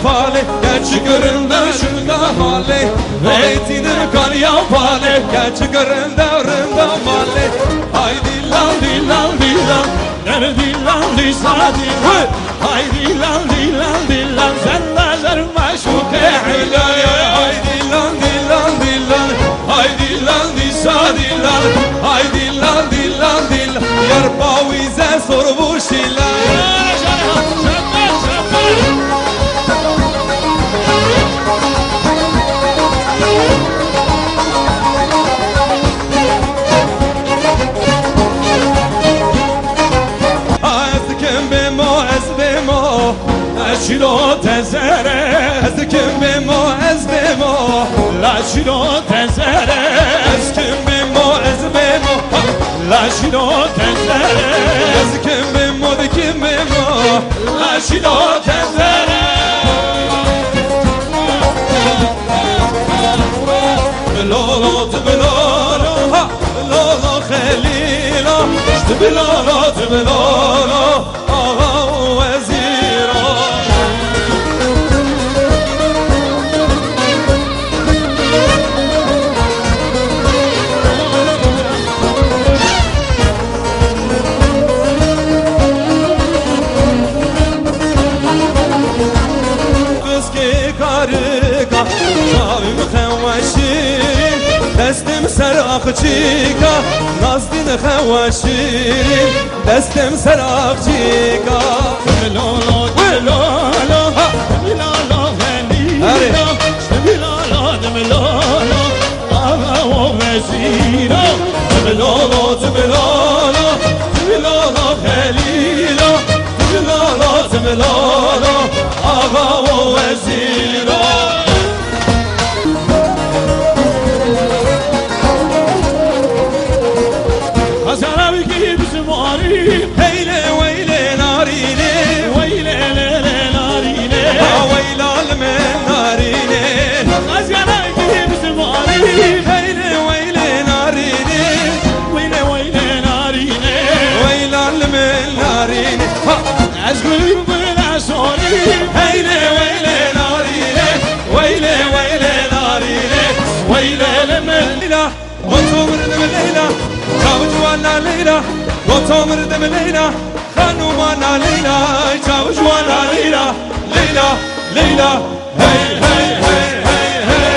pale Gerçi göründe şunda hale Veytinin kan yapale Gerçi göründe rında male Haydi lan dilan dilan Nere dilan disa dilan Haydi lan dilan dilan Senler meşuk ehlaya Haydi lan dilan dilan Haydi lan disa dilan Haydi lan dilan dilan Yar bavize sor bu şilan Laçilo tezere Ezkim bimo ezbimo Laçilo tezere Ezkim bimo ezbimo Laçilo tezere Ezkim bimo dikim bimo Laçilo tezere Bilolo tbilolo Bilolo khelilo Tbilolo tbilolo Ağa veziro دستم سر آخچیکا نازدین خواشیرین دستم سر آخچیکا دملالا دملالا دملالا غنینا دملالا دملالا آغا و وزیرا دملالا دملالا دملالا خلیلا دملالا دملالا آغا و وزیرا هيلي ويلي ناريني ويلي ليلي ناريني ويلي من ناريني أزيانا يجيب زماني هيلي ويلي ناريني ويلي ويلي ناريني ويلي من ناريني عشقي بلا شوري هيلي ويلي ناريني ويلي ويلي ناريني ويلي من ليلة وتمر من ليلة جاوجوانا ليلة وتمر دم ليلى خانومانا ليلى جاوجوانا ليلى ليلى ليلى هي هي هي هي هي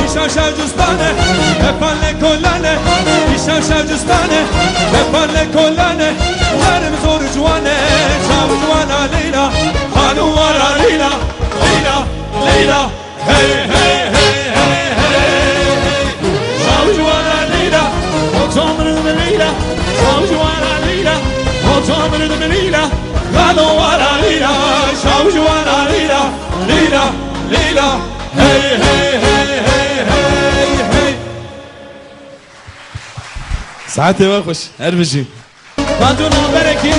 İşan şevcüstane Epalle kolane İşan şevcüstane Epalle kolane Yarım zor juane Çavuşvana Leyla Hanumara Leyla Leyla Leyla Hey hey hey hey hey Çavuşvana Leyla Otomrım Leyla Çavuşvana Leyla Otomrım Leyla Hanumara Leyla Çavuşvana Leyla Leyla Leyla Hey hey hey hey hey ساعتي واخش هربشي ما دون بركي